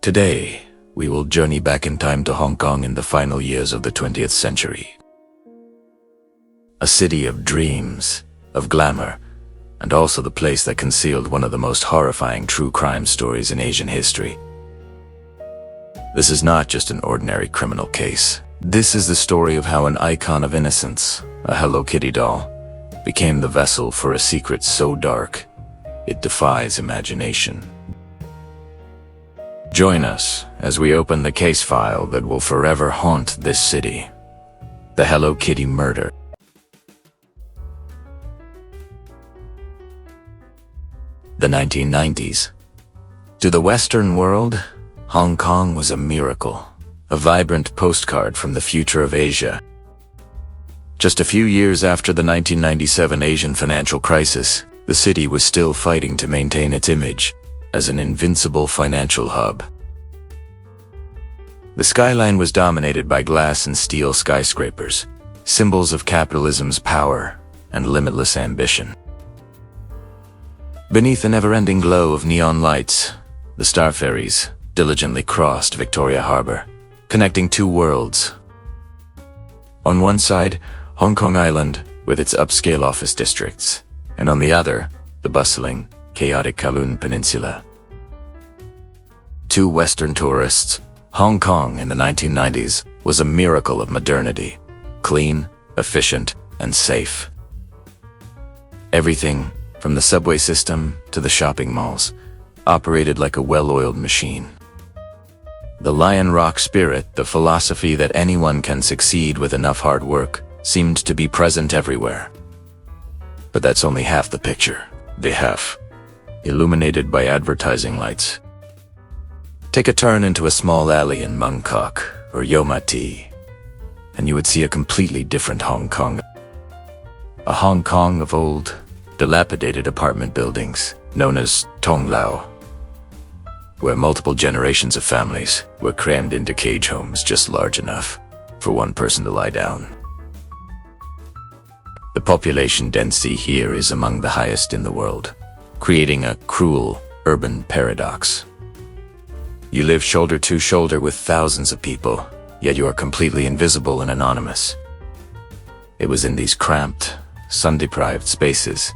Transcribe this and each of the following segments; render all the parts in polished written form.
Today, we will journey back in time to Hong Kong in the final years of the 20th century. A city of dreams, of glamour, and also the place that concealed one of the most horrifying true crime stories in Asian history. This is not just an ordinary criminal case. This is the story of how an icon of innocence, a Hello Kitty doll, became the vessel for a secret so dark, it defies imagination. Join us as we open the case file that will forever haunt this city. The Hello Kitty murder. The 1990s. To the Western world, Hong Kong was a miracle, a vibrant postcard from the future of Asia. Just a few years after the 1997 Asian financial crisis, the city was still fighting to maintain its image as an invincible financial hub. The skyline was dominated by glass and steel skyscrapers, symbols of capitalism's power and limitless ambition. Beneath the never-ending glow of neon lights, the star ferries diligently crossed Victoria Harbour, connecting two worlds. On one side, Hong Kong Island with its upscale office districts, and on the other, the bustling, chaotic Kowloon Peninsula. To Western tourists, Hong Kong in the 1990s was a miracle of modernity, clean, efficient, and safe. Everything, from the subway system to the shopping malls, operated like a well-oiled machine. The Lion Rock spirit, the philosophy that anyone can succeed with enough hard work, seemed to be present everywhere. But that's only half the picture. The half, illuminated by advertising lights. Take a turn into a small alley in Mung Kok or Yo Ma Tee, and you would see a completely different Hong Kong. A Hong Kong of old, dilapidated apartment buildings known as Tong Lau, where multiple generations of families were crammed into cage homes just large enough for one person to lie down. The population density here is among the highest in the world, creating a cruel urban paradox. You live shoulder to shoulder with thousands of people, yet you are completely invisible and anonymous. It was in these cramped, sun-deprived spaces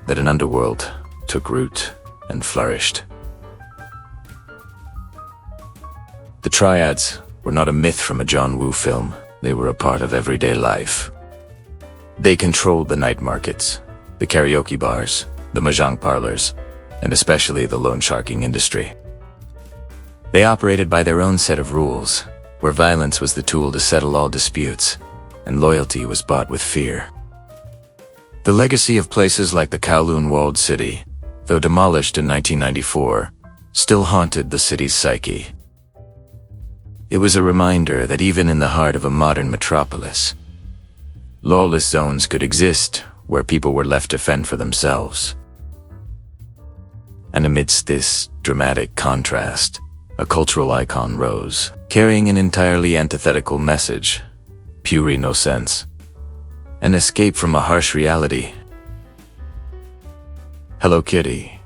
that an underworld took root and flourished. The Triads were not a myth from a John Woo film. They were a part of everyday life. They controlled the night markets, the karaoke bars, the mahjong parlors, and especially the loan sharking industry. They operated by their own set of rules, where violence was the tool to settle all disputes, and loyalty was bought with fear. The legacy of places like the Kowloon walled city, though demolished in 1994, still haunted the city's psyche. It was a reminder that even in the heart of a modern metropolis, lawless zones could exist where people were left to fend for themselves. And amidst this dramatic contrast, a cultural icon rose, carrying an entirely antithetical message, pure innocence, an escape from a harsh reality. Hello Kitty.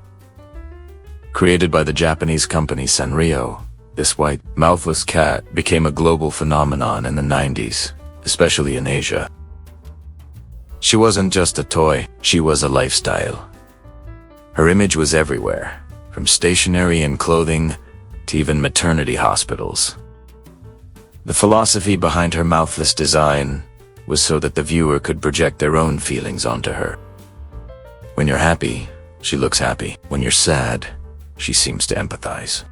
Created by the Japanese company Sanrio, this white, mouthless cat became a global phenomenon in the 90s, especially in Asia. She wasn't just a toy, she was a lifestyle. Her image was everywhere, from stationery and clothing to even maternity hospitals. The philosophy behind her mouthless design was so that the viewer could project their own feelings onto her. When you're happy, she looks happy. When you're sad, she seems to empathize.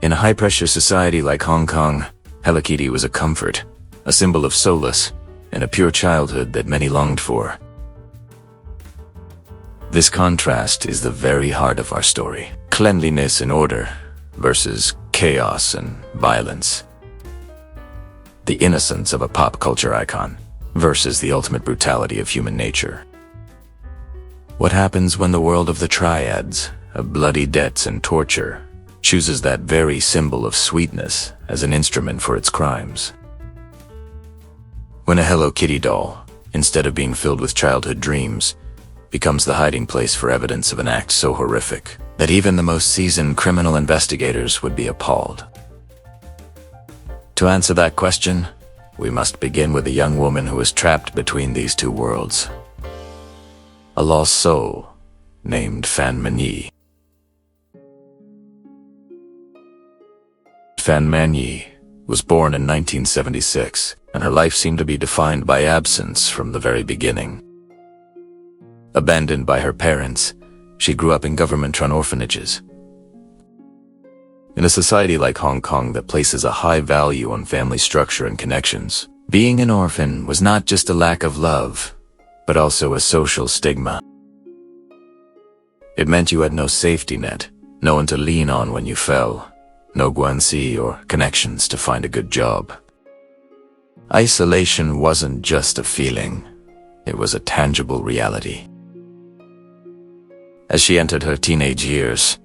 In a high-pressure society like Hong Kong, Hello Kitty was a comfort, a symbol of solace, and a pure childhood that many longed for. This contrast is the very heart of our story. Cleanliness and order versus chaos and violence. The innocence of a pop culture icon versus the ultimate brutality of human nature. What happens when the world of the Triads, of bloody debts and torture, chooses that very symbol of sweetness as an instrument for its crimes? When a Hello Kitty doll, instead of being filled with childhood dreams, becomes the hiding place for evidence of an act so horrific that even the most seasoned criminal investigators would be appalled. To answer that question, we must begin with a young woman who is trapped between these two worlds. A lost soul named Fan Man-yee. Fan Man-yee was born in 1976, and her life seemed to be defined by absence from the very beginning. Abandoned by her parents, she grew up in government-run orphanages. In a society like Hong Kong that places a high value on family structure and connections, being an orphan was not just a lack of love, but also a social stigma. It meant you had no safety net, no one to lean on when you fell, no guanxi or connections to find a good job. Isolation wasn't just a feeling, it was a tangible reality. As she entered her teenage years,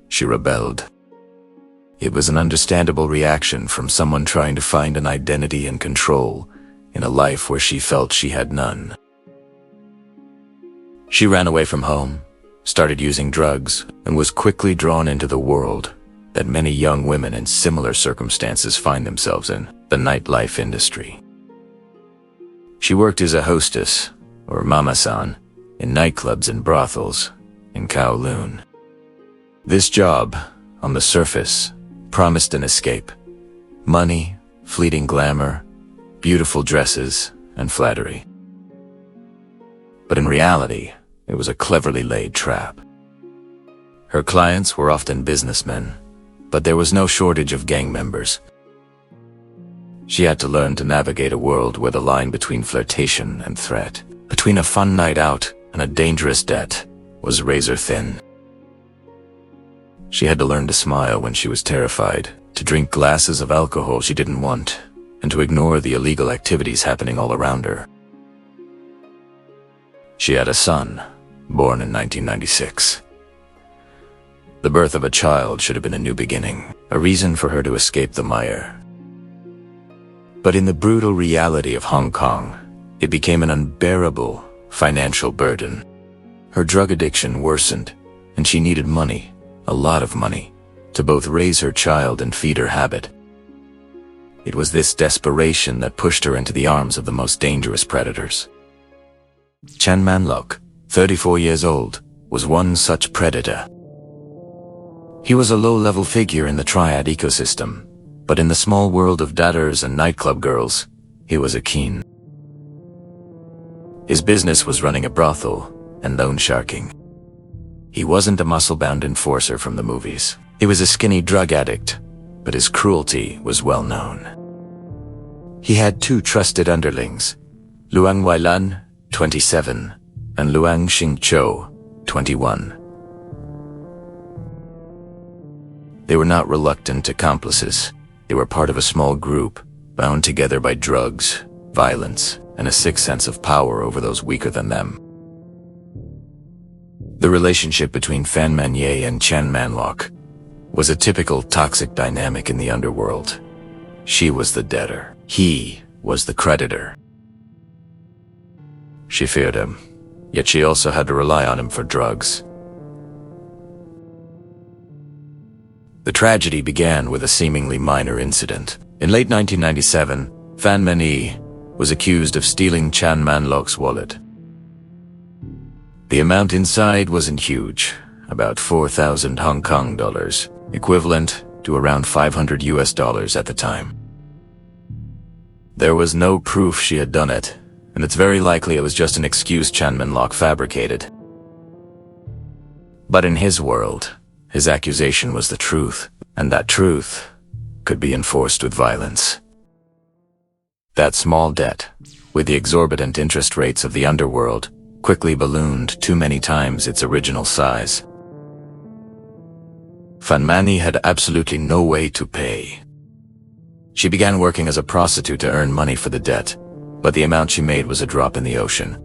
she rebelled. It was an understandable reaction from someone trying to find an identity and control in a life where she felt she had none. She ran away from home, started using drugs, and was quickly drawn into the world that many young women in similar circumstances find themselves in, the nightlife industry. She worked as a hostess, or mama-san, in nightclubs and brothels in Kowloon. This job, on the surface, promised an escape. Money, fleeting glamour, beautiful dresses, and flattery. But in reality, it was a cleverly laid trap. Her clients were often businessmen, but there was no shortage of gang members. She had to learn to navigate a world where the line between flirtation and threat, between a fun night out and a dangerous debt, was razor thin. She had to learn to smile when she was terrified, to drink glasses of alcohol she didn't want, and to ignore the illegal activities happening all around her. She had a son, born in 1996. The birth of a child should have been a new beginning, a reason for her to escape the mire. But in the brutal reality of Hong Kong, it became an unbearable financial burden. Her drug addiction worsened, and she needed money, a lot of money, to both raise her child and feed her habit. It was this desperation that pushed her into the arms of the most dangerous predators. Chan Man-lok, 34 years old, was one such predator. He was a low-level figure in the Triad ecosystem, but in the small world of datters and nightclub girls, he was a king. His business was running a brothel and loan sharking. He wasn't a muscle-bound enforcer from the movies. He was a skinny drug addict, but his cruelty was well known. He had two trusted underlings, Luang Weilan, 27, and Luang Xingqiu, 21. They were not reluctant accomplices. They were part of a small group, bound together by drugs, violence, and a sick sense of power over those weaker than them. The relationship between Fan Man-yee and Chan Man-lok was a typical toxic dynamic in the underworld. She was the debtor. He was the creditor. She feared him, yet she also had to rely on him for drugs. The tragedy began with a seemingly minor incident. In late 1997, Fan Man-yee was accused of stealing Chan Man-lok's wallet. The amount inside wasn't huge, about 4,000 Hong Kong dollars, equivalent to around $500 at the time. There was no proof she had done it, and it's very likely it was just an excuse Chan Man-lok fabricated. But in his world, his accusation was the truth, and that truth could be enforced with violence. That small debt, with the exorbitant interest rates of the underworld, quickly ballooned too many times its original size. Fan Man-yee had absolutely no way to pay. She began working as a prostitute to earn money for the debt, but the amount she made was a drop in the ocean.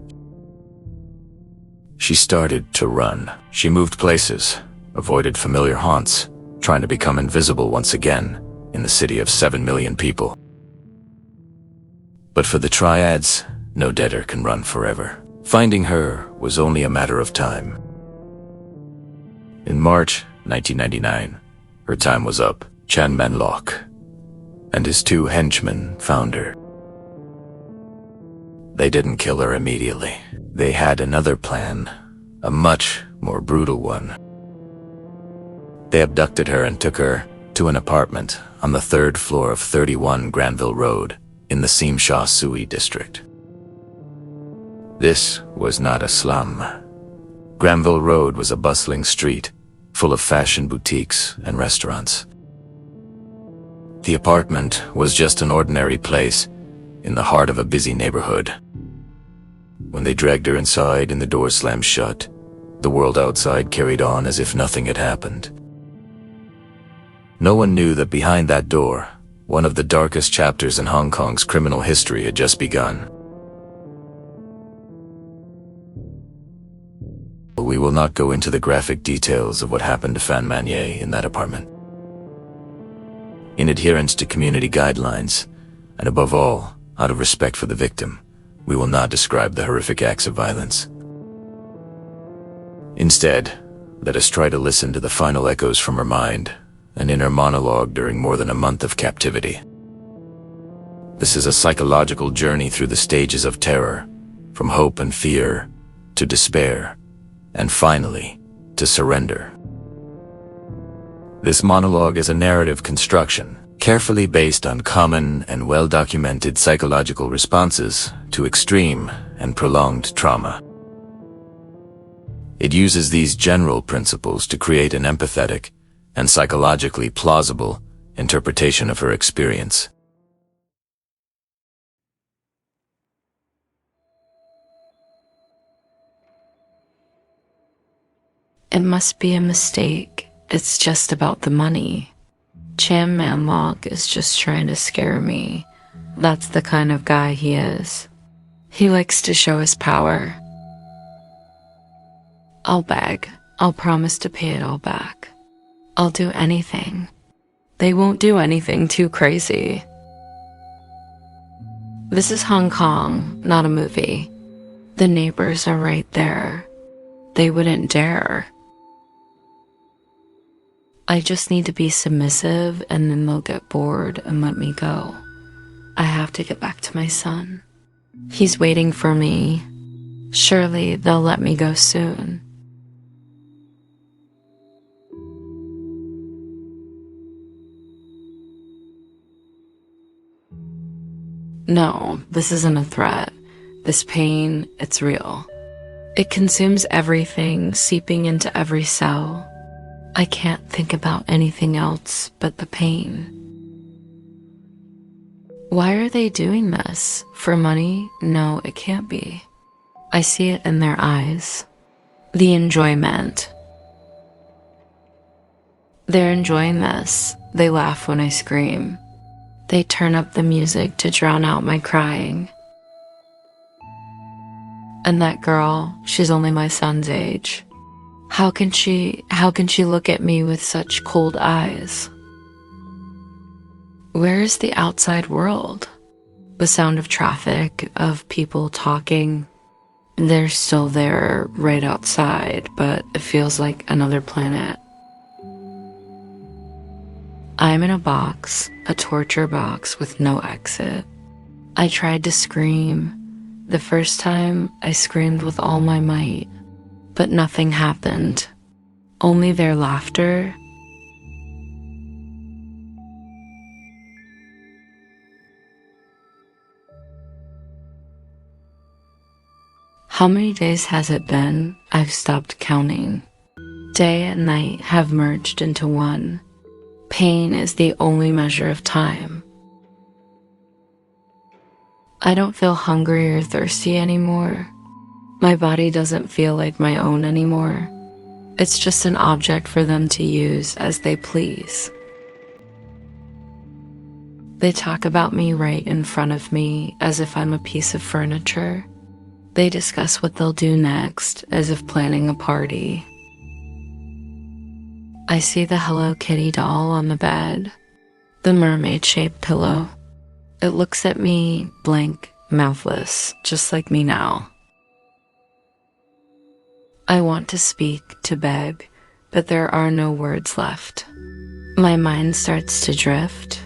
She started to run. She moved places, avoided familiar haunts, trying to become invisible once again in the city of 7 million people. But for the Triads, no debtor can run forever. Finding her was only a matter of time. In March 1999, her time was up. Chan Man-lok and his two henchmen found her. They didn't kill her immediately. They had another plan, a much more brutal one. They abducted her and took her to an apartment on the 3rd floor of 31 Granville Road in the Simsha Sui district. This was not a slum. Granville Road was a bustling street full of fashion boutiques and restaurants. The apartment was just an ordinary place in the heart of a busy neighborhood. When they dragged her inside and the door slammed shut, the world outside carried on as if nothing had happened. No one knew that behind that door, one of the darkest chapters in Hong Kong's criminal history had just begun. We will not go into the graphic details of what happened to Fan Man-yee in that apartment. In adherence to community guidelines, and above all, out of respect for the victim, we will not describe the horrific acts of violence. Instead, let us try to listen to the final echoes from her mind, an inner monologue during more than a month of captivity. This is a psychological journey through the stages of terror, from hope and fear, to despair, and finally, to surrender. This monologue is a narrative construction, carefully based on common and well-documented psychological responses to extreme and prolonged trauma. It uses these general principles to create an empathetic and psychologically plausible interpretation of her experience. It must be a mistake. It's just about the money. Chan Man-lok is just trying to scare me. That's the kind of guy he is. He likes to show his power. I'll beg. I'll promise to pay it all back. I'll do anything. They won't do anything too crazy. This is Hong Kong, not a movie. The neighbors are right there. They wouldn't dare. I just need to be submissive and then they'll get bored and let me go. I have to get back to my son. He's waiting for me. Surely they'll let me go soon. No, this isn't a threat. This pain, it's real. It consumes everything, seeping into every cell. I can't think about anything else but the pain. Why are they doing this? For money? No, it can't be. I see it in their eyes. The enjoyment. They're enjoying this. They laugh when I scream. They turn up the music to drown out my crying. And that girl, she's only my son's age. How can she look at me with such cold eyes? Where is the outside world? The sound of traffic, of people talking. They're still there right outside, but it feels like another planet. I'm in a box, a torture box with no exit. I tried to scream. The first time, I screamed with all my might, but nothing happened. Only their laughter. How many days has it been? I've stopped counting. Day and night have merged into one. Pain is the only measure of time. I don't feel hungry or thirsty anymore. My body doesn't feel like my own anymore. It's just an object for them to use as they please. They talk about me right in front of me as if I'm a piece of furniture. They discuss what they'll do next as if planning a party. I see the Hello Kitty doll on the bed, the mermaid-shaped pillow. It looks at me, blank, mouthless, just like me now. I want to speak, to beg, but there are no words left. My mind starts to drift.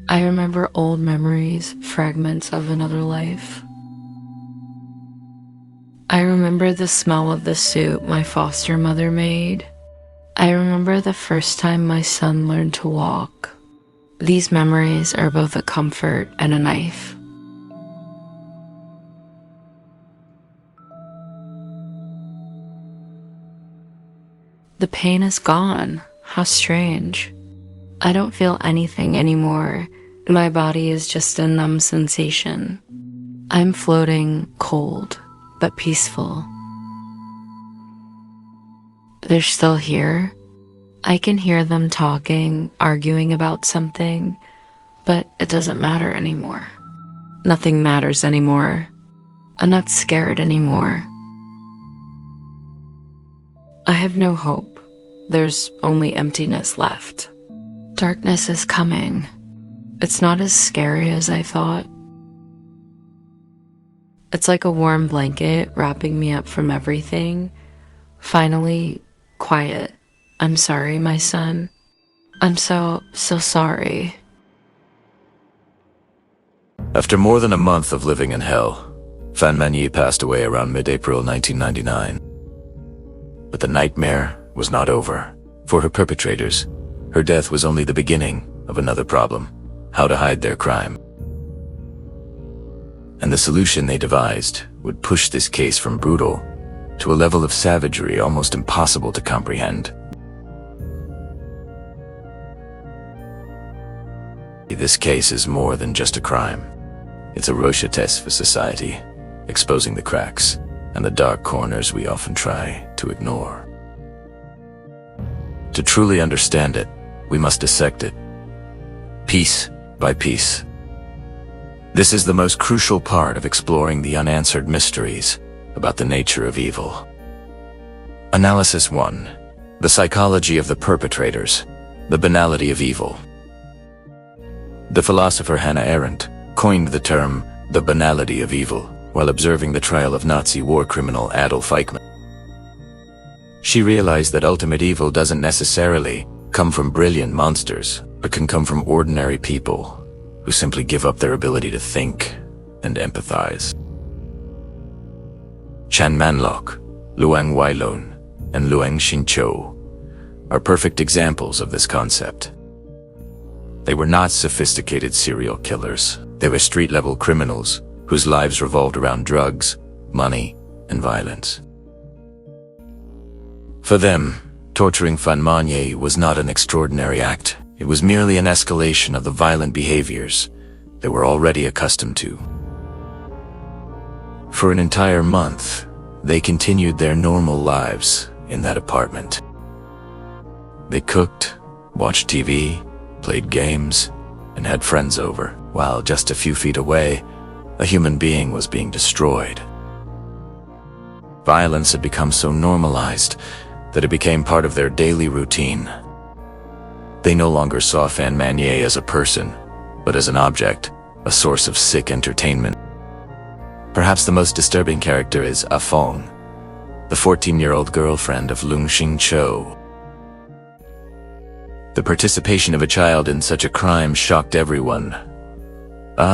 I remember old memories, fragments of another life. I remember the smell of the soup my foster mother made. I remember the first time my son learned to walk. These memories are both a comfort and a knife. The pain is gone. How strange. I don't feel anything anymore. My body is just a numb sensation. I'm floating, cold, but peaceful. They're still here. I can hear them talking, arguing about something, but it doesn't matter anymore. Nothing matters anymore. I'm not scared anymore. I have no hope. There's only emptiness left. Darkness is coming. It's not as scary as I thought. It's like a warm blanket wrapping me up from everything. Finally, quiet. I'm sorry, my son. I'm so sorry. After more than a month of living in hell, Fan Man-yee passed away around mid-April 1999. But the nightmare was not over. For her perpetrators, her death was only the beginning of another problem: how to hide their crime. And the solution they devised would push this case from brutal to a level of savagery almost impossible to comprehend. This case is more than just a crime. It's a roche test for society, exposing the cracks and the dark corners we often try to ignore. To truly understand it, we must dissect it, piece by piece. This is the most crucial part of exploring the unanswered mysteries about the nature of evil. Analysis 1. The psychology of the perpetrators, the banality of evil. The philosopher Hannah Arendt coined the term the banality of evil while observing the trial of Nazi war criminal Adolf Eichmann. She realized that ultimate evil doesn't necessarily come from brilliant monsters, but can come from ordinary people who simply give up their ability to think and empathize. Chan Man-lok, Luang Weilun, and Luang Xin-cho are perfect examples of this concept. They were not sophisticated serial killers. They were street-level criminals whose lives revolved around drugs, money, and violence. For them, torturing Fan Man-yee was not an extraordinary act. It was merely an escalation of the violent behaviors they were already accustomed to. For an entire month, they continued their normal lives in that apartment. They cooked, watched TV, played games, and had friends over, while just a few feet away, a human being was being destroyed. Violence had become so normalized that it became part of their daily routine. They no longer saw Fan Man-yee as a person, but as an object, a source of sick entertainment. Perhaps the most disturbing character is Fong, the 14-year-old girlfriend of Luang Xin-cho. The participation of a child in such a crime shocked everyone.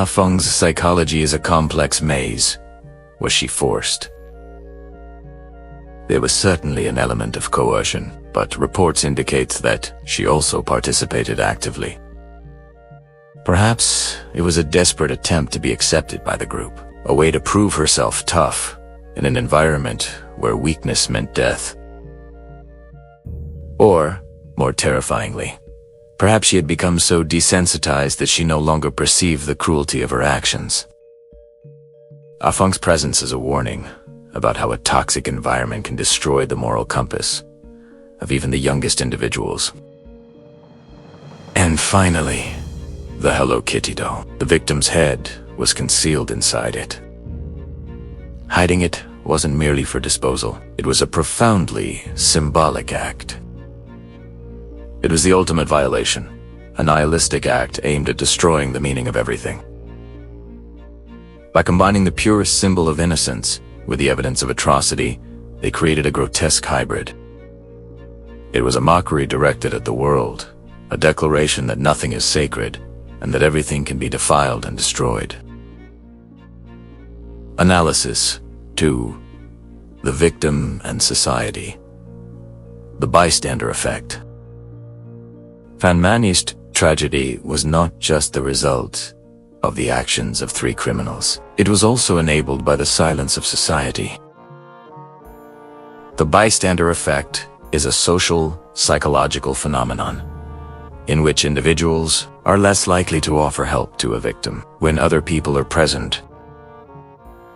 Fong's psychology is a complex maze. Was she forced? There was certainly an element of coercion, but reports indicate that she also participated actively. Perhaps it was a desperate attempt to be accepted by the group, a way to prove herself tough in an environment where weakness meant death. Or, more terrifyingly, perhaps she had become so desensitized that she no longer perceived the cruelty of her actions. Fong's presence is a warning about how a toxic environment can destroy the moral compass of even the youngest individuals. And finally, the Hello Kitty doll. The victim's head was concealed inside it. Hiding it wasn't merely for disposal. It was a profoundly symbolic act. It was the ultimate violation, a nihilistic act aimed at destroying the meaning of everything. By combining the purest symbol of innocence with the evidence of atrocity, they created a grotesque hybrid. It was a mockery directed at the world, a declaration that nothing is sacred and that everything can be defiled and destroyed. Analysis 2. The victim and society. The bystander effect. Fan Man-yee's tragedy was not just the result of the actions of 3 criminals. It was also enabled by the silence of society. The bystander effect is a social, psychological phenomenon in which individuals are less likely to offer help to a victim. When other people are present,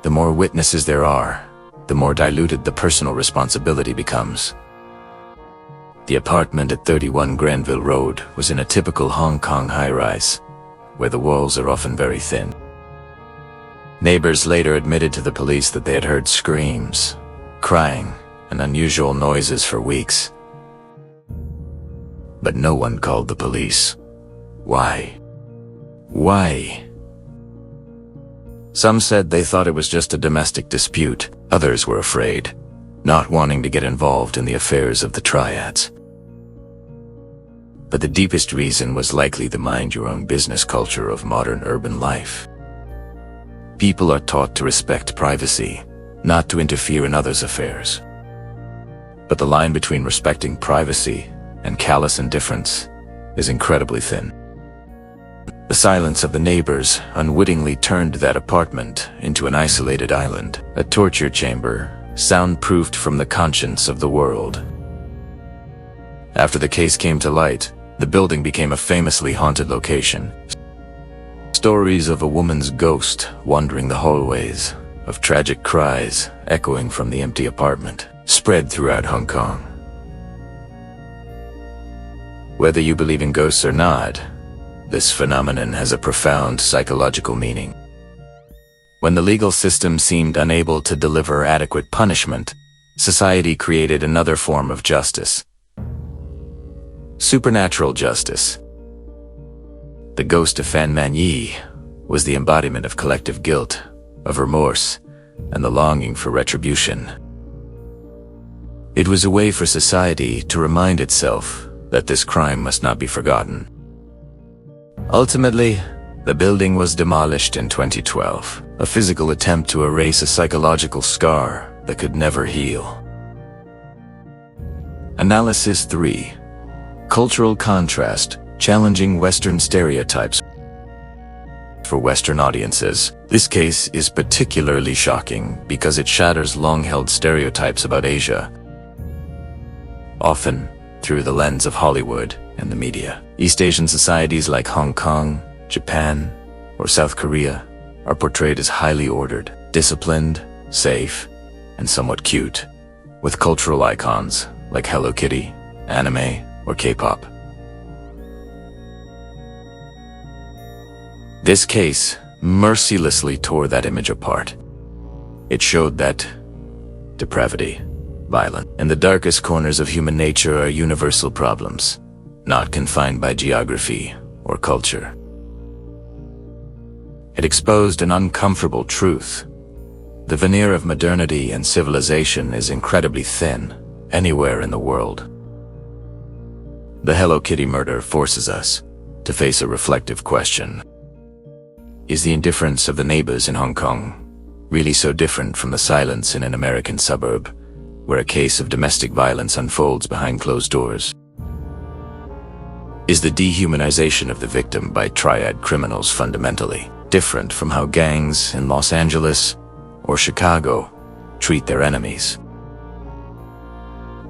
the more witnesses there are, the more diluted the personal responsibility becomes. The apartment at 31 Granville Road was in a typical Hong Kong high-rise, where the walls are often very thin. Neighbors later admitted to the police that they had heard screams, crying, and unusual noises for weeks. But no one called the police. Why? Why? Some said they thought it was just a domestic dispute. Others were afraid, not wanting to get involved in the affairs of the Triads. But the deepest reason was likely the mind-your-own-business culture of modern urban life. People are taught to respect privacy, not to interfere in others' affairs. But the line between respecting privacy and callous indifference is incredibly thin. The silence of the neighbors unwittingly turned that apartment into an isolated island, a torture chamber, soundproofed from the conscience of the world. After the case came to light, the building became a famously haunted location. Stories of a woman's ghost wandering the hallways, of tragic cries echoing from the empty apartment, spread throughout Hong Kong. Whether you believe in ghosts or not, this phenomenon has a profound psychological meaning. When the legal system seemed unable to deliver adequate punishment, society created another form of justice. Supernatural justice. The ghost of Fan Man-yee was the embodiment of collective guilt, of remorse, and the longing for retribution. It was a way for society to remind itself that this crime must not be forgotten. Ultimately, the building was demolished in 2012, a physical attempt to erase a psychological scar that could never heal. Analysis 3. Cultural contrast, challenging Western stereotypes. For Western audiences, this case is particularly shocking because it shatters long-held stereotypes about Asia, often through the lens of Hollywood and the media. East Asian societies like Hong Kong, Japan, or South Korea are portrayed as highly ordered, disciplined, safe, and somewhat cute, with cultural icons like Hello Kitty, anime, or K-pop. This case mercilessly tore that image apart. It showed that depravity, violence, and the darkest corners of human nature are universal problems, not confined by geography or culture. It exposed an uncomfortable truth. The veneer of modernity and civilization is incredibly thin anywhere in the world. The Hello Kitty murder forces us to face a reflective question. Is the indifference of the neighbors in Hong Kong really so different from the silence in an American suburb, where a case of domestic violence unfolds behind closed doors? Is the dehumanization of the victim by Triad criminals fundamentally different from how gangs in Los Angeles or Chicago treat their enemies?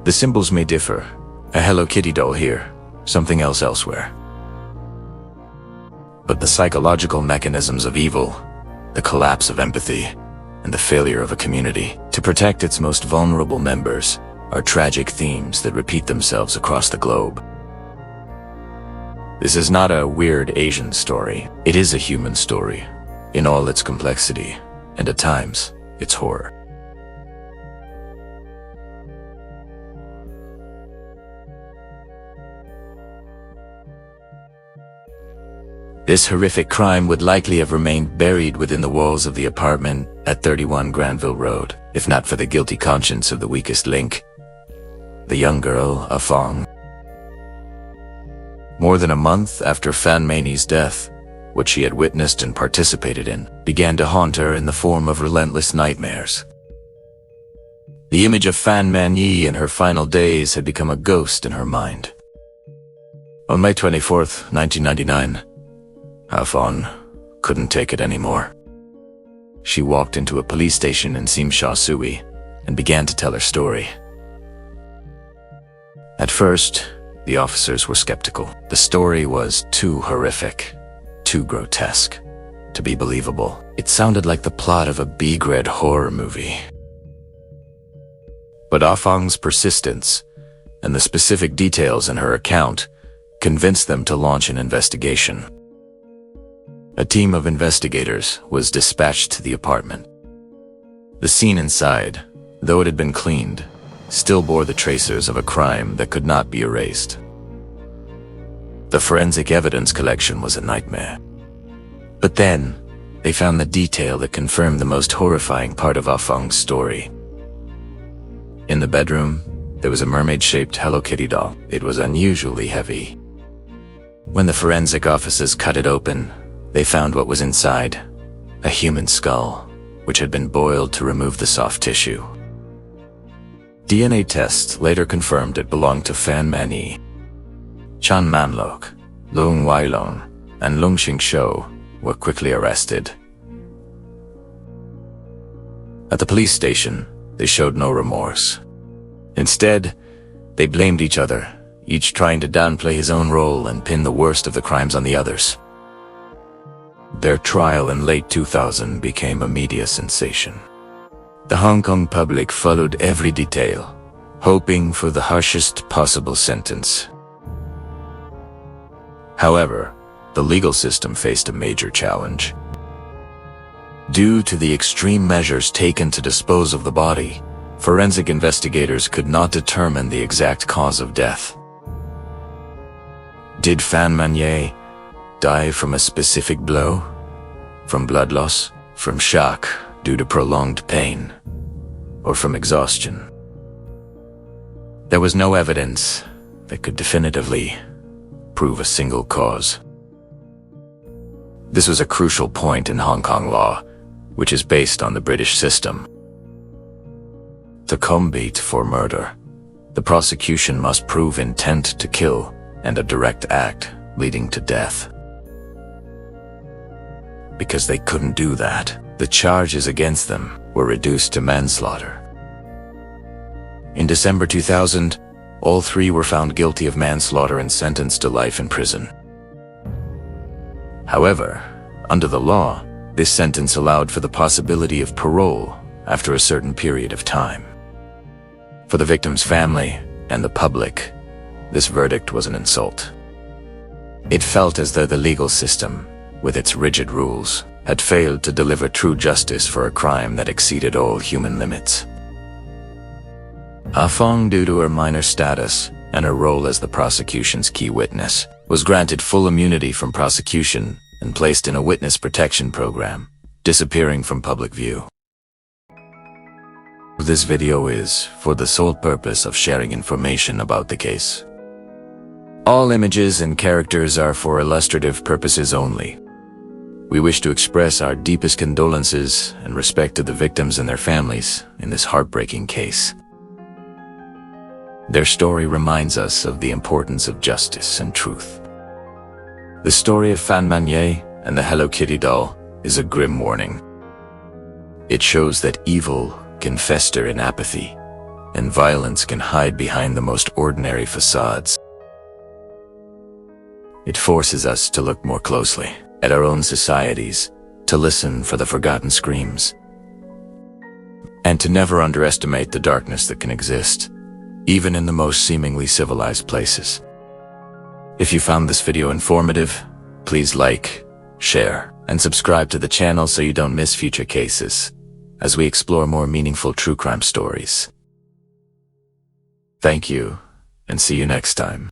The symbols may differ, a Hello Kitty doll here, something else elsewhere. But the psychological mechanisms of evil, the collapse of empathy, and the failure of a community to protect its most vulnerable members are tragic themes that repeat themselves across the globe. This is not a weird Asian story. It is a human story, in all its complexity, and at times, its horror. This horrific crime would likely have remained buried within the walls of the apartment at 31 Granville Road, if not for the guilty conscience of the weakest link. the young girl, Afong. More than a month after Fan Man-yee's death, what she had witnessed and participated in began to haunt her in the form of relentless nightmares. The image of Fan Man-yee in her final days had become a ghost in her mind. On May 24th, 1999, Afong couldn't take it anymore. She walked into a police station in Simsha Sui and began to tell her story. At first, the officers were skeptical. The story was too horrific, too grotesque to be believable. It sounded like the plot of a B-grade horror movie. But Afong's persistence and the specific details in her account convinced them to launch an investigation. A team of investigators was dispatched to the apartment. The scene inside, though it had been cleaned, still bore the traces of a crime that could not be erased. The forensic evidence collection was a nightmare. But then, they found the detail that confirmed the most horrifying part of Afong's story. In the bedroom, there was a mermaid-shaped Hello Kitty doll. It was unusually heavy. When the forensic officers cut it open, they found what was inside, a human skull, which had been boiled to remove the soft tissue. DNA tests later confirmed it belonged to Fan Man-yee. Chan Man-lok, Lung Wai-lon, and Lung Xing-shou were quickly arrested. At the police station, they showed no remorse. Instead, they blamed each other, each trying to downplay his own role and pin the worst of the crimes on the others. Their trial in late 2000 became a media sensation. The Hong Kong public followed every detail, hoping for the harshest possible sentence. However, the legal system faced a major challenge. Due to the extreme measures taken to dispose of the body, forensic investigators could not determine the exact cause of death. Did Fan Man-yee die from a specific blow? From blood loss? From shock due to prolonged pain? Or from exhaustion? There was no evidence that could definitively prove a single cause. This was a crucial point in Hong Kong law, which is based on the British system. To combat for murder, the prosecution must prove intent to kill and a direct act leading to death. Because they couldn't do that, the charges against them were reduced to manslaughter. In December 2000, all three were found guilty of manslaughter and sentenced to life in prison. However, under the law, this sentence allowed for the possibility of parole after a certain period of time. For the victim's family and the public, this verdict was an insult. It felt as though the legal system, with its rigid rules, had failed to deliver true justice for a crime that exceeded all human limits. Afong, due to her minor status and her role as the prosecution's key witness, was granted full immunity from prosecution and placed in a witness protection program, disappearing from public view. This video is for the sole purpose of sharing information about the case. All images and characters are for illustrative purposes only. We wish to express our deepest condolences and respect to the victims and their families in this heartbreaking case. Their story reminds us of the importance of justice and truth. The story of Fan Man-yee and the Hello Kitty doll is a grim warning. It shows that evil can fester in apathy, and violence can hide behind the most ordinary facades. It forces us to look more closely at our own societies, to listen for the forgotten screams, and to never underestimate the darkness that can exist, even in the most seemingly civilized places. If you found this video informative, please like, share, and subscribe to the channel so you don't miss future cases, as we explore more meaningful true crime stories. Thank you, and see you next time.